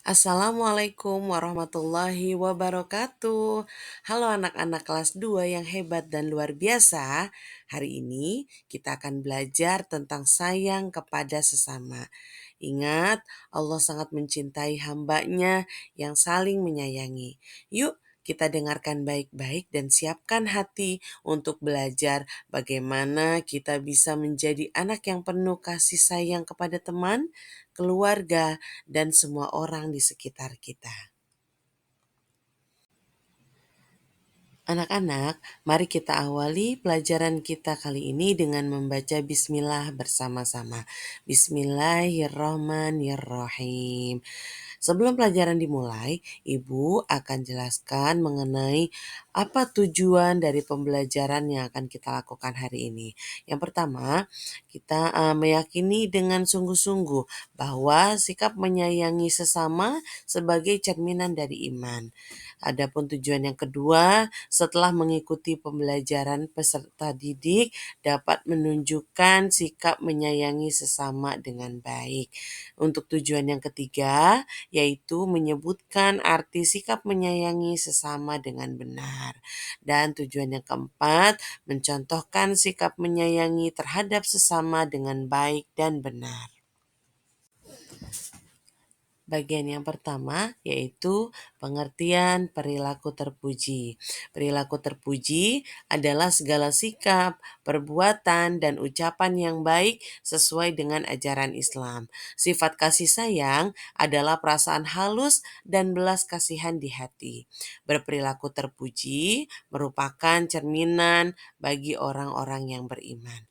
Assalamualaikum warahmatullahi wabarakatuh. Halo anak-anak kelas 2 yang hebat dan luar biasa. Hari ini kita akan belajar tentang sayang kepada sesama. Ingat, Allah sangat mencintai hambanya yang saling menyayangi. Yuk kita dengarkan baik-baik dan siapkan hati untuk belajar bagaimana kita bisa menjadi anak yang penuh kasih sayang kepada teman, keluarga, dan semua orang di sekitar kita. Anak-anak, mari kita awali pelajaran kita kali ini dengan membaca bismillah bersama-sama. Bismillahirrahmanirrahim. Sebelum pelajaran dimulai, Ibu akan jelaskan mengenai apa tujuan dari pembelajaran yang akan kita lakukan hari ini. Yang pertama, kita meyakini dengan sungguh-sungguh bahwa sikap menyayangi sesama sebagai cerminan dari iman. Adapun tujuan yang kedua, setelah mengikuti pembelajaran peserta didik dapat menunjukkan sikap menyayangi sesama dengan baik. Untuk tujuan yang ketiga, yaitu menyebutkan arti sikap menyayangi sesama dengan benar. Dan tujuan yang keempat, mencontohkan sikap menyayangi terhadap sesama dengan baik dan benar. Bagian yang pertama yaitu pengertian perilaku terpuji. Perilaku terpuji adalah segala sikap, perbuatan, dan ucapan yang baik sesuai dengan ajaran Islam. Sifat kasih sayang adalah perasaan halus dan belas kasihan di hati. Berperilaku terpuji merupakan cerminan bagi orang-orang yang beriman.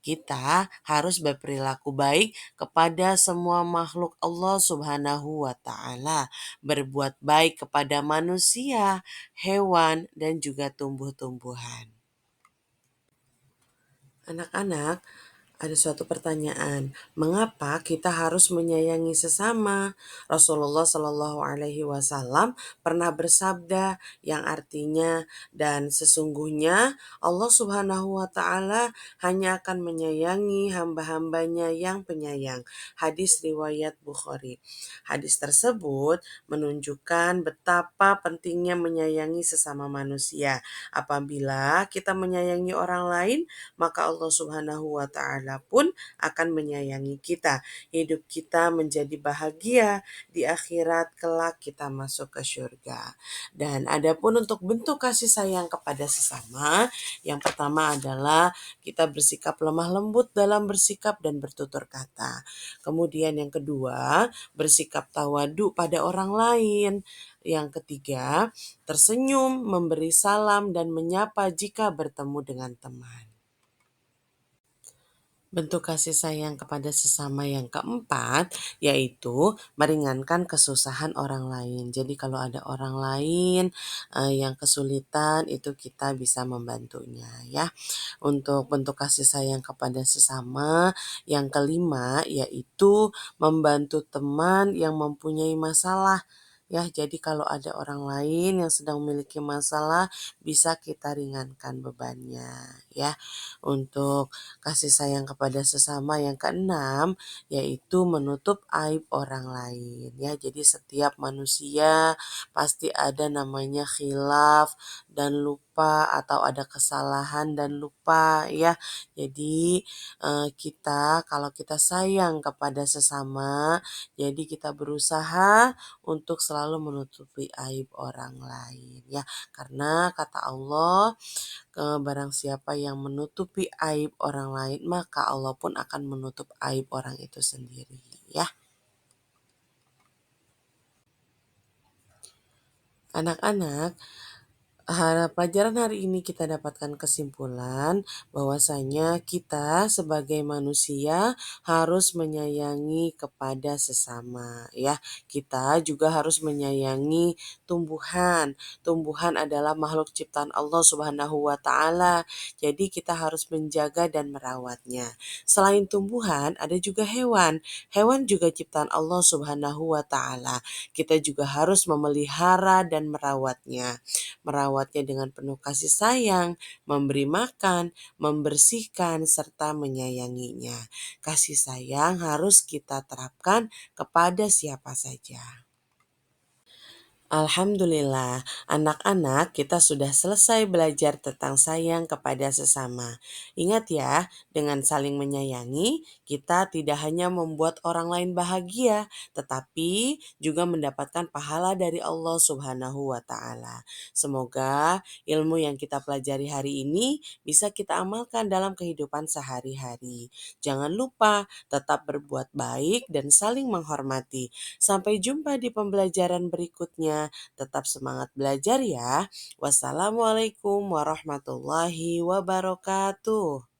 Kita harus berperilaku baik kepada semua makhluk Allah Subhanahu wa Ta'ala, berbuat baik kepada manusia, hewan, dan juga tumbuh-tumbuhan. Anak-anak, ada suatu pertanyaan, mengapa kita harus menyayangi sesama? Rasulullah Shallallahu Alaihi Wasallam pernah bersabda yang artinya, dan sesungguhnya Allah Subhanahu Wa Taala hanya akan menyayangi hamba-hambanya yang penyayang. Hadis riwayat Bukhari. Hadis tersebut menunjukkan betapa pentingnya menyayangi sesama manusia. Apabila kita menyayangi orang lain, maka Allah Subhanahu wa Ta'ala pun akan menyayangi kita. Hidup kita menjadi bahagia, di akhirat kelak kita masuk ke surga. Dan adapun untuk bentuk kasih sayang kepada sesama, yang pertama adalah kita bersikap lemah lembut dalam bersikap dan bertutur kata. Kemudian yang kedua, bersikap tawadu pada orang lain. Yang ketiga, tersenyum, memberi salam, dan menyapa jika bertemu dengan teman. Bentuk kasih sayang kepada sesama yang keempat yaitu meringankan kesusahan orang lain. Jadi kalau ada orang lain yang kesulitan itu kita bisa membantunya ya. Untuk bentuk kasih sayang kepada sesama yang kelima yaitu membantu teman yang mempunyai masalah. Ya, jadi kalau ada orang lain yang sedang memiliki masalah bisa kita ringankan bebannya ya. Untuk kasih sayang kepada sesama yang keenam yaitu menutup aib orang lain ya. Jadi setiap manusia pasti ada namanya khilaf dan lupa atau ada kesalahan dan lupa ya. Jadi kita kalau kita sayang kepada sesama jadi kita berusaha untuk selalu menutupi aib orang lain ya. Karena kata Allah, barang siapa yang menutupi aib orang lain, maka Allah pun akan menutup aib orang itu sendiri ya. Anak-anak, pelajaran hari ini kita dapatkan kesimpulan bahwasanya kita sebagai manusia harus menyayangi kepada sesama ya. Kita juga harus menyayangi tumbuhan. Tumbuhan adalah makhluk ciptaan Allah Subhanahu wa Ta'ala. Jadi kita harus menjaga dan merawatnya. Selain tumbuhan, ada juga hewan. Hewan juga ciptaan Allah Subhanahu wa Ta'ala. Kita juga harus memelihara dan merawatnya. Merawatnya dengan penuh kasih sayang, memberi makan, membersihkan, serta menyayanginya. Kasih sayang harus kita terapkan kepada siapa saja. Alhamdulillah, anak-anak kita sudah selesai belajar tentang sayang kepada sesama. Ingat ya, dengan saling menyayangi, kita tidak hanya membuat orang lain bahagia, tetapi juga mendapatkan pahala dari Allah Subhanahu wa Ta'ala. Semoga ilmu yang kita pelajari hari ini bisa kita amalkan dalam kehidupan sehari-hari. Jangan lupa tetap berbuat baik dan saling menghormati. Sampai jumpa di pembelajaran berikutnya. Tetap semangat belajar ya. Wassalamualaikum warahmatullahi wabarakatuh.